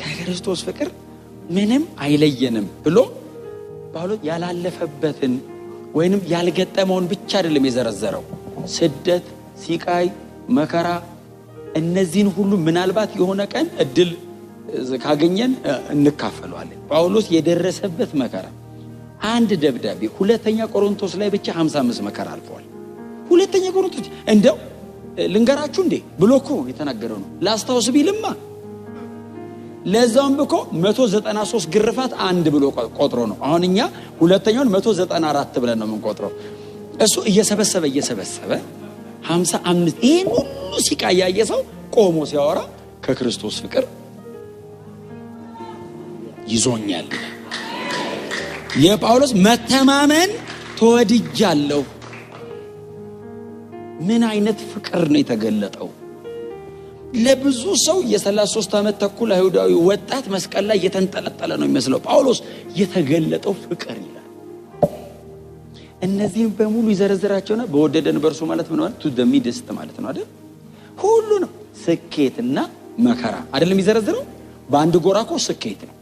ከክርስቶስ ፍቅር ምንም አይለየንም ብሎ ጳውሎስ ያላለፈበትን ወይንም ያልገጠመውን ብቻ አይደለም የዘረዘረው። ስደት፣ ሲቃይ፣ መከራ እነዚህን ሁሉ ምናልባት የሆነ ቀን እድል ካገኘን እንካፈለዋለን። ጳውሎስ የደረሰበት መከራ አንድ ደብዳቤ ሁለተኛ ቆሮንቶስ ላይ ብቻ 55 መከራ አልፏል። ሁለተኛ ቆሮንቶስ እንደው ልንገራችሁ እንዴ ብሎኮ የተናገረው ነው። ላስታውስ ቢልማ ለዛውም ብኮ 193 ግርፋት አንድ ብሎ ቆጥሮ ነው። አሁን እኛ ሁለተኛውን 194 ብለን ነው የምንቆጥረው። እሱ እየሰበሰበ 55 ይሄን ሁሉ ሲቃያየ ሰው ቆሞ ሲያወራ ከክርስቶስ ፍቅር ይዞኛል። የጳውሎስ መተማመን ተወድጃለሁ። ምን አይነት ፍቅር ነው የተገለጠው! ለብዙ ሰው የ33 ዓመት ተኩል አይሁዳዊ ወጣት መስቀል ላይ የተንጠለጠለ ነው የሚመስለው። ጳውሎስ የተገለጠው ፍቅር ይላል። እነዚህም በሙሉ ይዘረዝራቸውና በወደደን በርሱ ማለት ምን ማለት to the midst ማለት ነው አይደል? ሁሉንም ስኬትና መከራ አይደለም ይዘረዝረው። በአንድ ጎራኮ ስኬት ነው፣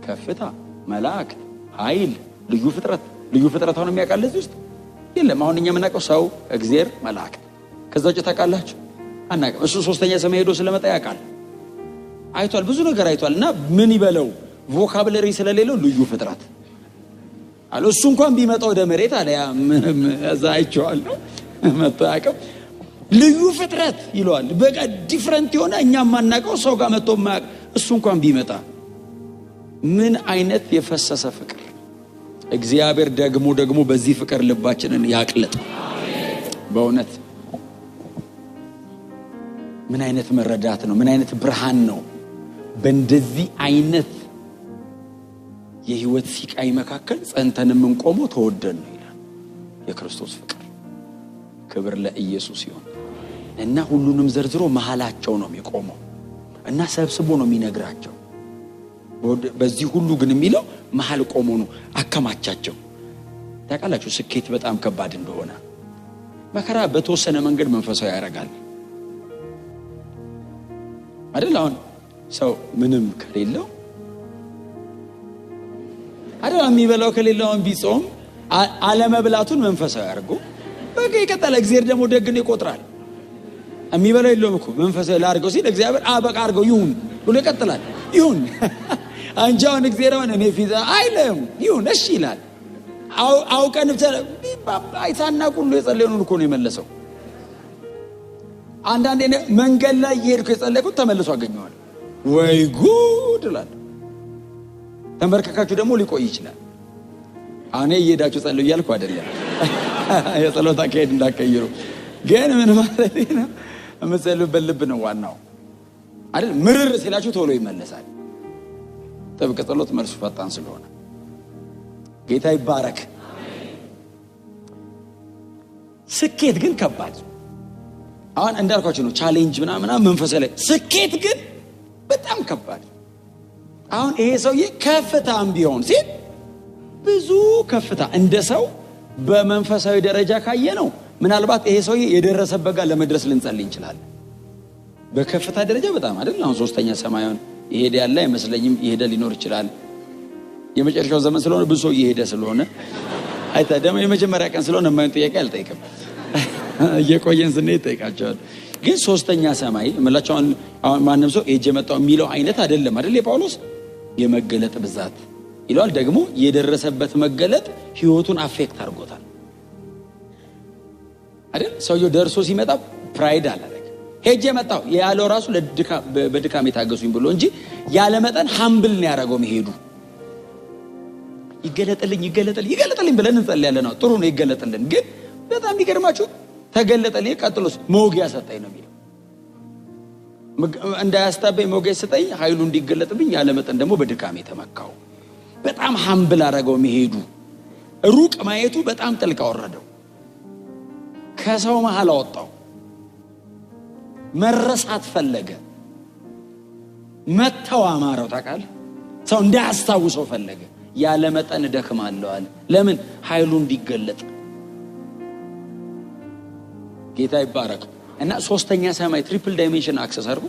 ከፍታ፣ መላእክት፣ ኃይል፣ ልዩ ፍጥረት ሆነ የሚያውቃል እዚህ ውስጥ የለም። አሁን እኛ የምናውቀው ሰው፣ እግዚአብሔር፣ መላእክት ከዛ ውጭ ታውቃላችሁ አናውቅም። እሱ ሶስተኛ ሰማይ ሄዶ ስለመጣ ያውቃል፣ አይቷል፣ ብዙ ነገር አይቷልና ምን ይበለው ቮካብለሪ ስለሌለው ልዩ ፍጥረት አለ። እሱ እንኳን ቢመጣ ወደ መሬት አለ ያ እዛ አይቼዋለሁ መጣ ያውቃል። ልዩ ፍጥረት ይለዋል። በቃ ዲፈረንት የሆነ እኛ ማናውቀው ሰው ጋር መጥቶ ማያውቅ እሱ እንኳን ቢመጣ ምን አይነት የፈሰሰ ፍቅር! እግዚአብሔር ደግሞ በዚህ ፍቅር ልባችንን ያቅልጥ። በእውነት ምን አይነት መረዳት ነው! ምን አይነት ብርሃን ነው! በእንደዚህ አይነት የህይወት ሲቃይ መካከል ጸንተን የምንቆመው ተወደን ነው ይላል የክርስቶስ ፍቅር። ክብር ለኢየሱስ ይሁን። እና ሁሉንም ዘርዝሮ መሃላቸው ነው የሚቆመው እና ሰብስቦ ነው የሚነግራቸው። በዚህ ሁሉ ግን የሚለው መሃል ቆሞ ነው አከማቻቸው። ታውቃላችሁ ስኬት በጣም ከባድ እንደሆነ። መከራ በተወሰነ መንገድ መንፈሳዊ ያደርጋል አይደል? አሁን ሰው ምንም ከሌለው አይደል የሚበላው ከሌለው ቢጾም አለመብላቱን መንፈሳዊ ያርጉ በቃ ይቀጥላል። እግዚአብሔር ደግሞ ደግን ይቆጥራል። የሚበላው የለውም እኮ መንፈሳዊ ላርገው ሲል እግዚአብሔር በቃ አርገው ይሁን ብሎ ይቀጥላል። ይሁን አንጃውን እግዚአብሔርን እኔ ፊዛ አይለም ይሁን እሺ ይላል። አውቀን አይታና ሁሉ የጸለየውን እኮ ነው የመለሰው። አንዳንዴ መንገድ ላይ የሄድኩ የጸለይኩት ተመልሶ አገኘዋል። ወይ ጉድ ይላል። ተንበርከካችሁ ደግሞ ሊቆይ ይችላል። አሁን እየሄዳችሁ ጸልዩ እያልኩ አይደለም፣ የጸሎት አካሄድ እንዳትቀይሩ። ግን ምን ማለት ነው? የምትጸልዩበት ልብ ነው ዋናው አይደል? ምርር ሲላችሁ ቶሎ ይመለሳል። ጥብቅ ጸሎት መልሱ ፈጣን ስለሆነ ጌታ ይባረክ። ስኬት ግን ከባድ። አሁን እንዳልኳችሁ ነው ቻሌንጅ ምናምን መንፈሳዊ ላይ። ስኬት ግን በጣም ከባድ። አሁን ይሄ ሰውዬ ከፍታም ቢሆን ሲል ብዙ ከፍታ እንደ ሰው በመንፈሳዊ ደረጃ ካየ ነው ምናልባት ይሄ ሰውዬ የደረሰበት ጋር ለመድረስ ልንጸልይ እንችላለን። በከፍታ ደረጃ በጣም አይደል? አሁን ሶስተኛ ሰማዩን ይሄድ ያለ አይመስለኝም። ይሄደ ሊኖር ይችላል። የመጨረሻው ዘመን ስለሆነ ብዙ ሰው ይሄደ ስለሆነ አይታ ደግሞ የመጀመሪያ ቀን ስለሆነ ማን ጥያቄ አልጠይቅም። እየቆየን ስንሄድ ጠይቃቸዋል። ግን ሶስተኛ ሰማይ መላቸው አሁን ማንም ሰው እጄ መጣው የሚለው አይነት አይደለም አይደል? የጳውሎስ የመገለጥ ብዛት ይሏል። ደግሞ የደረሰበት መገለጥ ህይወቱን አፌክት አድርጎታል አይደል? ሰውየው ደርሶ ሲመጣ ፕራይድ አለ። ሄጄ መጣው ያለው ራሱ በድካም የታገሱኝ ብሎ እንጂ ያለ መጠን ሃምብል ነው ያደረገው። መሄዱ ይገለጥልኝ ብለን እንጸልያለን። ጥሩ ነው ይገለጥልን። ግን በጣም ይገርማችሁ ተገለጠልኝ። ቀጥሎስ ሞገያ ሰጠኝ ነው የሚለው። እንዳያስታበኝ ሞገያ ሰጠኝ፣ ኃይሉ እንዲገለጥብኝ ያለ መጠን ደግሞ በድካም የተመካው። በጣም ሃምብል አደረገው። መሄዱ ሩቅ ማየቱ በጣም ጥልቅ አወረደው። ከሰው መሃል አወጣው። መረሳት ፈለገ። መተው አማረው። ታውቃለህ? ሰው እንዳያስታውሰው ፈለገ። ያለ መጠን ደክማለሁ አለ። ለምን? ኃይሉ እንዲገለጥ። ጌታ ይባረክ። እና ሶስተኛ ሰማይ ትሪፕል ዳይሜንሽን አክሰስ አድርጎ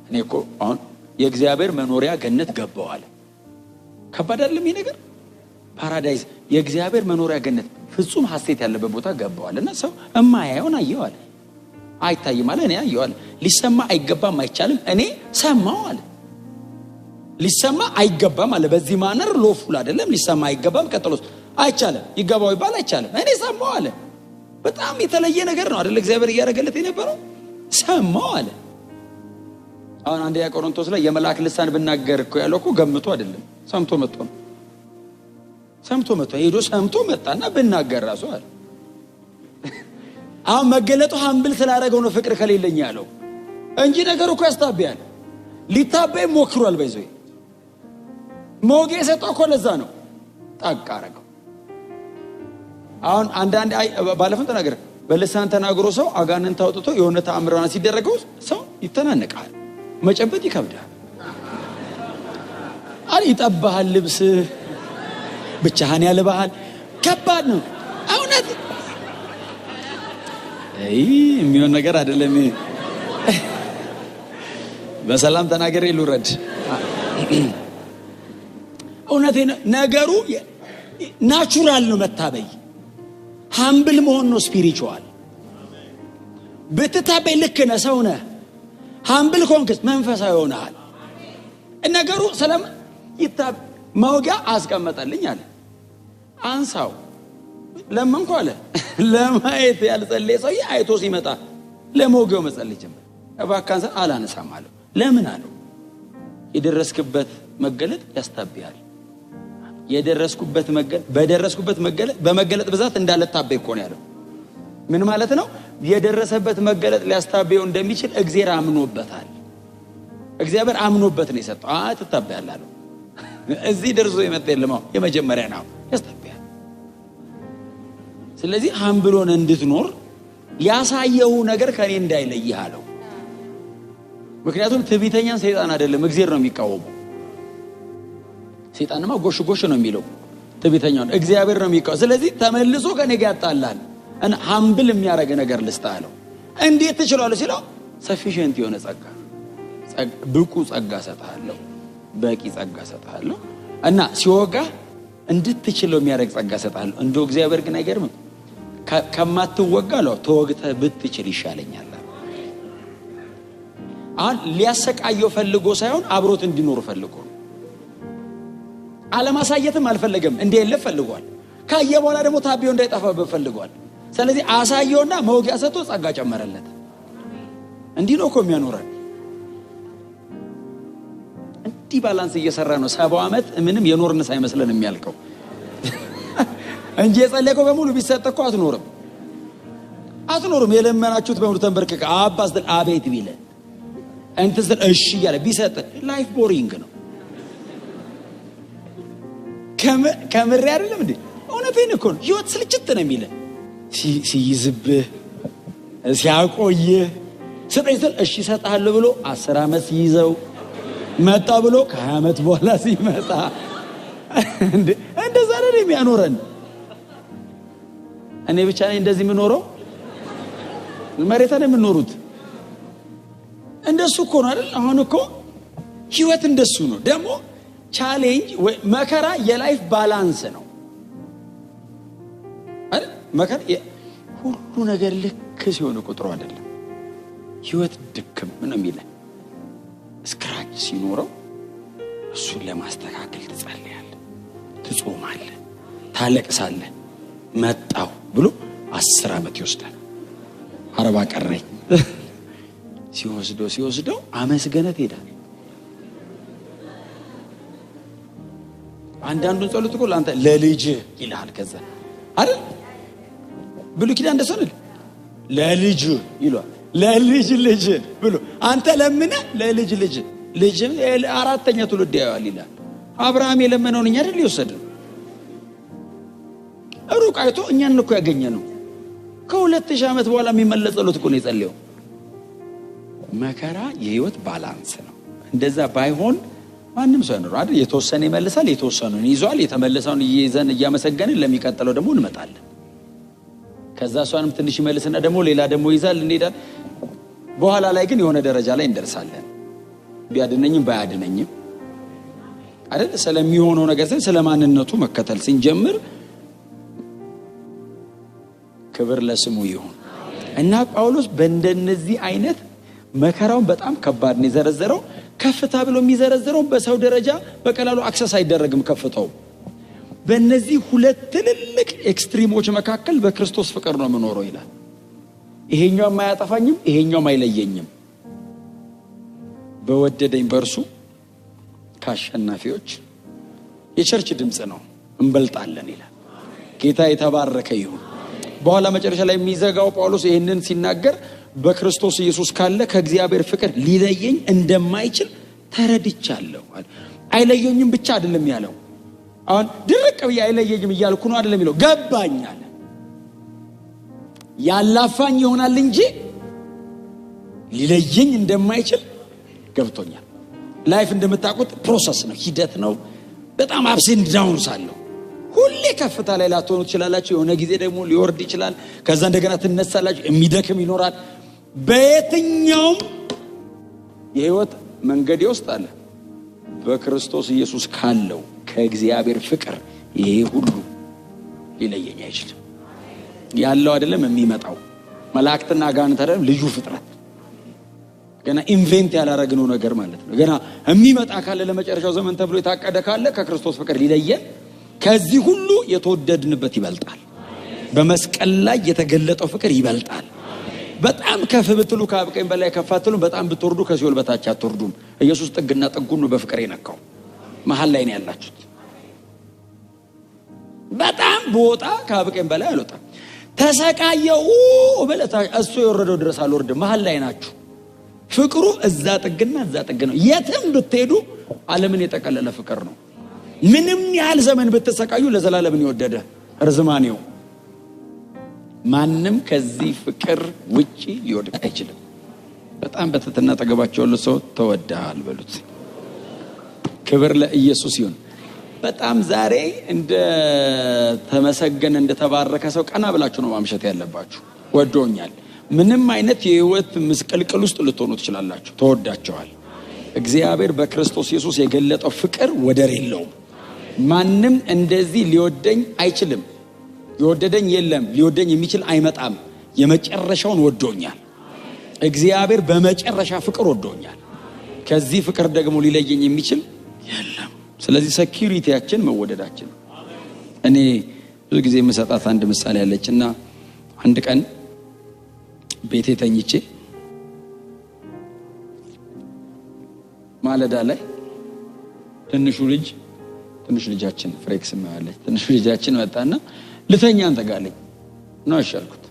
እኔ እኮ አሁን የእግዚአብሔር መኖሪያ ገነት ገባው አለ። ከባድ አይደለም ይሄ ነገር? ፓራዳይዝ፣ የእግዚአብሔር መኖሪያ ገነት፣ ፍጹም ሐሴት ያለበት ቦታ ገባዋልና ሰው እማያየውን አየው አለ። አይታይም አለ፣ እኔ አየው አለ። ሊሰማ አይገባም አይቻልም፣ እኔ ሰማው አለ። ሊሰማ አይገባም አለ። በዚህ ማነር ሎፉል አይደለም። ሊሰማ አይገባም፣ ቀጥሎስ አይቻልም፣ ይገባው ይባል አይቻልም፣ እኔ ሰማው አለ። በጣም የተለየ ነገር ነው አይደል? እግዚአብሔር እያደረገለት የነበረው ሰማው አለ። አሁን አንደኛ ቆሮንቶስ ላይ የመላእክ ልሳን ብናገር እኮ ያለው እኮ ገምቶ አይደለም፣ ሰምቶ መጥቶ ነው። ሰምቶ መጥቶ ሄዶ ሰምቶ መጣና ብናገር ራሱ አለ። አሁን መገለጡ ሀምብል ስላደረገው ነው ፍቅር ከሌለኝ ያለው እንጂ ነገሩ እኮ ያስታበያል። ሊታበይ ሞክሯል። በይዞይ ሞጌ ሰጠው እኮ ለዛ ነው ጠቅ አረገው። አሁን አንዳንድ ባለፈው ተናገረ በልሳን ተናግሮ ሰው አጋንንት አውጥቶ የሆነ ተአምራና ሲደረገው ሰው ይተናነቃል፣ መጨበጥ ይከብዳል። ይጠባሃል፣ ልብስ ብቻህን ያልባሃል፣ ከባድ ነው። እውነት የሚሆን ነገር አይደለም። በሰላም ተናገሬ ልውረድ። እውነቴ ነገሩ ናቹራል ነው። መታበይ ሃምብል መሆን ነው ስፒሪቹዋል። ብትታበይ ልክ ነህ፣ ሰው ነህ። ሃምብል ኮንክስ መንፈሳዊ ሆነሃል። ነገሩ ሰላም ይታብ መውጊያ አስቀመጠልኝ አለ። አንሳው ለምንኩ አለ። ለማየት ያልጸለየ ሰው አይቶ ሲመጣ ለሞጊያው መጸለይ ጀመረ። እባክህ አላነሳም አለው። ለምን አለው? የደረስክበት መገለጥ ያስታብያል። የደረስኩበት መገለጥ በደረስኩበት መገለጥ በመገለጥ ብዛት እንዳለታበይ እኮ ነው ያለው። ምን ማለት ነው? የደረሰበት መገለጥ ሊያስታበየው እንደሚችል እግዚአብሔር አምኖበታል። እግዚአብሔር አምኖበት ነው የሰጠው። ትታበያለህ አለው። እዚህ ደርሶ የመጣ የለም። የመጀመሪያ ነው ያስታበያል። ስለዚህ ሃምብሎን እንድትኖር ያሳየው ነገር ከኔ እንዳይለይህ አለው። ምክንያቱም ትዕቢተኛን ሰይጣን አይደለም እግዚአብሔር ነው የሚቃወመው። ሰይጣንማ ጎሽ ጎሽ ነው የሚለው፣ ትዕቢተኛውን እግዚአብሔር ነው የሚቃወመው። ስለዚህ ተመልሶ ከኔ ጋር ያጣላል እና ሃምብል የሚያደርግ ነገር ልስጥህ አለው። እንዴት ትችላለህ ሲለው ሰፊሽንት የሆነ ጸጋ፣ ብቁ ጸጋ ሰጥሃለሁ፣ በቂ ጸጋ ሰጥሃለሁ እና ሲወጋ እንድትችለው የሚያደርግ ጸጋ ሰጥሃለሁ። እንደው እግዚአብሔር ግን አይገርምም? ከማትወጋ ነው ተወግተህ ብትችል ይሻለኛል። አሁን ሊያሰቃየው ፈልጎ ሳይሆን አብሮት እንዲኖር ፈልጎ፣ አለማሳየትም አልፈለገም፣ እንዲያለፍ ፈልጓል። ካየ በኋላ ደግሞ ታቢው እንዳይጠፋበት ፈልጓል። ስለዚህ አሳየውና መውጊያ ሰጥቶ ጸጋ ጨመረለት። እንዲህ ነው እኮ የሚያኖረን። እንዲህ ባላንስ እየሰራ ነው 70 ዓመት ምንም የኖርን ሳይመስለን የሚያልቀው እንጂ የጸለየው በሙሉ ቢሰጥ እኮ አትኖርም። የለመናችሁት በሙሉ ተንበርክከ አባስ አቤት ቢለ እንትን እሺ ያለ ቢሰጥ ላይፍ ቦሪንግ ነው። ከምር አይደለም እንዴ? እውነቴን እኮ ነው። ህይወት ስልችት ነው የሚለ ሲይዝብህ ሲያቆይህ ስጠኝ ስል እሺ እሰጥሃለሁ ብሎ 10 ዓመት ሲይዘው መጣ ብሎ ከ20 ዓመት በኋላ ሲመጣ እንደዛ ነው የሚያኖረን። እኔ ብቻ ነኝ እንደዚህ የምኖረው? መሬት ላይ የምኖሩት እንደሱ እኮ ነው አይደል? አሁን እኮ ህይወት እንደሱ ነው። ደግሞ ቻሌንጅ ወይ መከራ የላይፍ ባላንስ ነው አይደል? መከራ ሁሉ ነገር ልክ ሲሆን ቁጥሩ አይደለም። ህይወት ድክም ነው የሚለው ስክራች ሲኖረው እሱን ለማስተካከል ትጸልያለህ፣ ትጾማለህ፣ ታለቅሳለህ። መጣው ብሎ 10 ዓመት ይወስዳል። 40 ቀረኝ ሲወስደው አመስገነት ሄዳል። አንዳንዱን ጸሎት እኮ ለአንተ ለልጅ ይልሃል። ከዛ አይደል ብሉይ ኪዳን እንደሰነ ለልጅ ይሏል። ለልጅ ብሎ አንተ ለምነ ለልጅ ልጅ 4ኛ ትውልድ ያያል ይላል። አብርሃም የለመነውን እኛ አይደል ይወሰደው? ሩቅ አይቶ እኛን እኮ ያገኘ ነው። ከ2000 ዓመት በኋላ የሚመለስ ጸሎት እኮ ነው የጸለየው። መከራ የህይወት ባላንስ ነው። እንደዛ ባይሆን ማንም ሰው ነው አይደል? የተወሰነ ይመልሳል፣ የተወሰነውን ይዟል። የተመለሰውን ይዘን እያመሰገንን ለሚቀጥለው ደግሞ እንመጣለን። ከዛ ሷንም ትንሽ ይመልስና ደግሞ ሌላ ደግሞ ይዛል እንሄዳለን። በኋላ ላይ ግን የሆነ ደረጃ ላይ እንደርሳለን። ቢያድነኝም ባያድነኝም አይደል? ስለሚሆነው ነገር ስለማንነቱ መከተል ሲንጀምር ክብር ለስሙ ይሁን። እና ጳውሎስ በእንደነዚህ አይነት መከራውን በጣም ከባድ ነው የዘረዘረው። ከፍታ ብሎ የሚዘረዘረው በሰው ደረጃ በቀላሉ አክሰስ አይደረግም ከፍታው። በእነዚህ ሁለት ትልልቅ ኤክስትሪሞች መካከል በክርስቶስ ፍቅር ነው የምኖረው ይላል። ይሄኛው የማያጠፋኝም ይሄኛው አይለየኝም። በወደደኝ በርሱ ካሸናፊዎች የቸርች ድምጽ ነው እንበልጣለን ይላል። ጌታ የተባረከ ይሁን። በኋላ መጨረሻ ላይ የሚዘጋው ጳውሎስ ይሄንን ሲናገር በክርስቶስ ኢየሱስ ካለ ከእግዚአብሔር ፍቅር ሊለየኝ እንደማይችል ተረድቻለሁ። አይለየኝም ብቻ አይደለም ያለው። አሁን ድርቅ ብዬ አይለየኝም እያልኩ ነው አይደለም ይለው፣ ገባኛል። ያላፋኝ ይሆናል እንጂ ሊለየኝ እንደማይችል ገብቶኛል። ላይፍ እንደምታውቁት ፕሮሰስ ነው፣ ሂደት ነው። በጣም አፕስ ኤንድ ዳውንስ አለው። ሁሌ ከፍታ ላይ ላትሆኑ ትችላላችሁ። የሆነ ጊዜ ደግሞ ሊወርድ ይችላል። ከዛ እንደገና ትነሳላችሁ። የሚደክም ይኖራል። በየትኛውም የህይወት መንገድ ውስጥ አለ በክርስቶስ ኢየሱስ ካለው ከእግዚአብሔር ፍቅር ይሄ ሁሉ ሊለየኝ አይችልም። ያለው አይደለም የሚመጣው መላእክትና ጋንንት አይደለም፣ ልጁ ፍጥረት ገና ኢንቨንት ያላረግነው ነገር ማለት ነው። ገና የሚመጣ ካለ ለመጨረሻው ዘመን ተብሎ የታቀደ ካለ ከክርስቶስ ፍቅር ሊለየን ከዚህ ሁሉ የተወደድንበት ይበልጣል። በመስቀል ላይ የተገለጠው ፍቅር ይበልጣል። በጣም ከፍ ብትሉ ከአብቀኝ በላይ ከፋትሉ፣ በጣም ብትወርዱ ከሲኦል በታች አትወርዱም። ኢየሱስ ጥግና ጥጉን ነው በፍቅር የነካው። መሃል ላይ ነው ያላችሁት። በጣም ቦታ ከአብቀኝ በላይ አልወጣም። ተሰቃየው በለታ እሱ የወረደው ድረስ አልወርድም። መሃል ላይ ናችሁ። ፍቅሩ እዛ ጥግና እዛ ጥግ ነው። የትም ብትሄዱ ዓለምን የጠቀለለ ፍቅር ነው። ምንም ያህል ዘመን ብትሰቃዩ ለዘላለምን ይወደደ ርዝማኔው ማንም ከዚህ ፍቅር ውጪ ሊወድቅ አይችልም። በጣም በትህትና አጠገባቸው ያለው ሰው ተወደሃል በሉት። ክብር ለኢየሱስ ይሁን። በጣም ዛሬ እንደ ተመሰገነ እንደ ተባረከ ሰው ቀና ብላችሁ ነው ማምሸት ያለባችሁ። ወዶኛል። ምንም አይነት የህይወት ምስቅልቅል ውስጥ ልትሆኑ ትችላላችሁ። ተወዳቸዋል። እግዚአብሔር በክርስቶስ ኢየሱስ የገለጠው ፍቅር ወደር የለውም። ማንም እንደዚህ ሊወደኝ አይችልም። የወደደኝ የለም፣ ሊወደኝ የሚችል አይመጣም። የመጨረሻውን ወዶኛል። እግዚአብሔር በመጨረሻ ፍቅር ወዶኛል። ከዚህ ፍቅር ደግሞ ሊለየኝ የሚችል የለም። ስለዚህ ሴኩሪቲያችን መወደዳችን። እኔ ብዙ ጊዜ የምሰጣት አንድ ምሳሌ ያለችና አንድ ቀን ቤቴ ተኝቼ ማለዳ ላይ ትንሹ ልጃችን ፍሬክስ ማለት ትንሹ ልጃችን መጣና ልተኛ አንተጋለኝ ነው አሻልኩት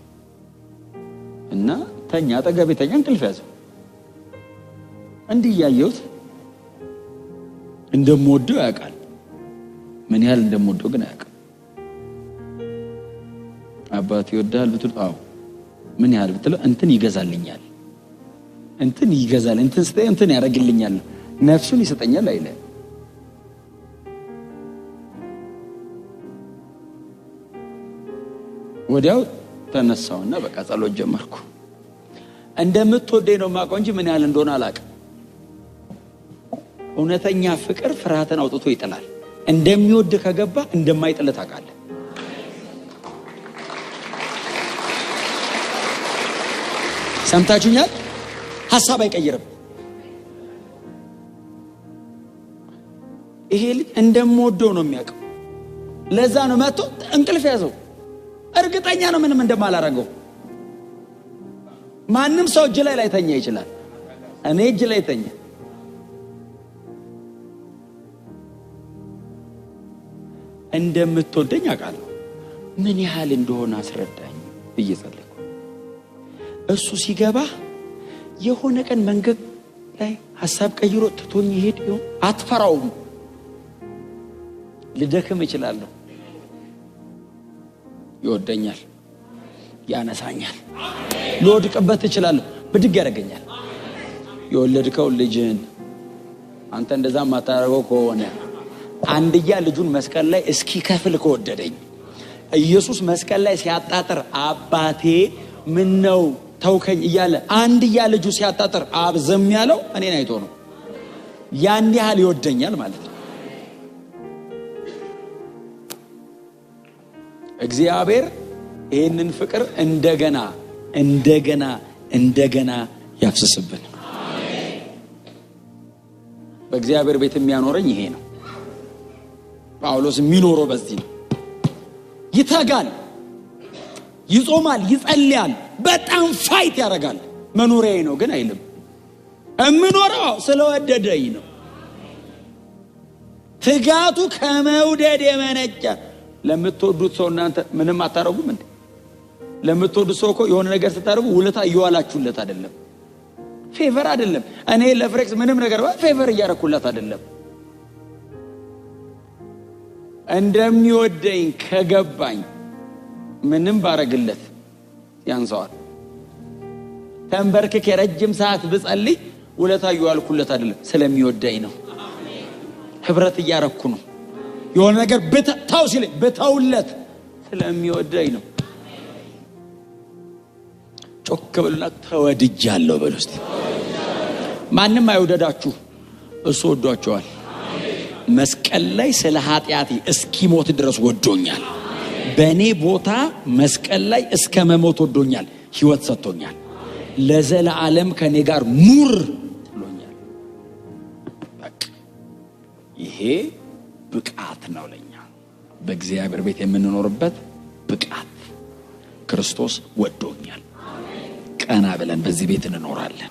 እና ተኛ አጠገቤ ተኛ። እንቅልፍ ያዘው። እንዲህ ያየሁት እንደምወደው ያውቃል። ምን ያህል እንደምወደው ግን ያውቃል። አባቴ ይወዳል ብትል አዎ ምን ያህል ብትል እንትን ይገዛልኛል፣ እንትን ይገዛል፣ እንትን ስጠኝ፣ እንትን ያደርግልኛል፣ ነፍሱን ይሰጠኛል አይለ። ወዲያው ተነሳውና በቃ ጸሎት ጀመርኩ። እንደምትወደኝ ነው የማውቀው እንጂ ምን ያህል እንደሆነ አላውቅም። እውነተኛ ፍቅር ፍርሃትን አውጥቶ ይጥላል። እንደሚወድ ከገባ እንደማይጥል ታውቃለህ። ሰምታችሁኛል? ሐሳብ አይቀይርም። ይሄ ልጅ እንደምወደው ነው የሚያውቀው። ለዛ ነው መጥቶ እንቅልፍ ያዘው። እርግጠኛ ነው ምንም እንደማላረገው። ማንም ሰው እጅ ላይ ተኛ ይችላል። እኔ እጅ ላይ ተኛ። እንደምትወደኝ አውቃለሁ። ምን ያህል እንደሆነ አስረዳኝ እየጸለይኩ እሱ ሲገባ የሆነ ቀን መንገድ ላይ ሐሳብ ቀይሮ ትቶኝ ይሄድ ይሆን? አትፈራውም። ልደክም እችላለሁ። ይወደኛል፣ ያነሳኛል። ልወድቅበት እችላለሁ፣ ብድግ ያደርገኛል። የወለድከው ልጅን አንተ እንደዛ ማታረገው ከሆነ አንድያ ልጁን መስቀል ላይ እስኪ ከፍል ከወደደኝ ኢየሱስ መስቀል ላይ ሲያጣጥር አባቴ ምን ነው ተውከኝ እያለ አንድያ ልጁ ሲያጣጥር አብ ዝም ያለው እኔን አይቶ ነው። ያን ያህል ይወደኛል ማለት ነው። እግዚአብሔር ይሄንን ፍቅር እንደገና ያፍስስብን። በእግዚአብሔር ቤት የሚያኖረኝ ይሄ ነው። ጳውሎስ የሚኖረው በዚህ ነው። ይተጋል፣ ይጾማል፣ ይጸልያል፣ በጣም ፋይት ያደርጋል። መኖሪያዬ ነው ግን አይልም። እምኖረው ስለወደደኝ ነው። ትጋቱ ከመውደድ የመነጨ። ለምትወዱት ሰው እናንተ ምንም አታረጉም እንዴ? ለምትወዱት ሰው እኮ የሆነ ነገር ስታረጉ ውለታ እየዋላችሁለት አይደለም፣ ፌቨር አይደለም። እኔ ለፍሬክስ ምንም ነገር ፌቨር እያረኩለት አይደለም። እንደሚወደኝ ከገባኝ ምንም ባረግለት ያንሰዋል። ተንበርክኬ ረጅም ሰዓት ብጸልይ ውለታ እየዋልኩለት አይደለም፣ ስለሚወደኝ ነው። ህብረት እያረኩ ነው። የሆነ ነገር ብታው ሲለኝ ብታውለት ስለሚወደኝ ነው። ጮክ ብሉና ተወድጃለሁ በሉ እስቲ። ማንም አይወደዳችሁ፣ እሱ ወዷቸዋል። መስቀል ላይ ስለ ኃጢአቴ እስኪሞት ድረስ ወዶኛል። በእኔ ቦታ መስቀል ላይ እስከ መሞት ወዶኛል። ህይወት ሰጥቶኛል። ለዘላለም ከኔ ጋር ኑር ብሎኛል። በቃ ይሄ ብቃት ነው ለኛ በእግዚአብሔር ቤት የምንኖርበት ብቃት። ክርስቶስ ወዶኛል። ቀና ብለን በዚህ ቤት እንኖራለን።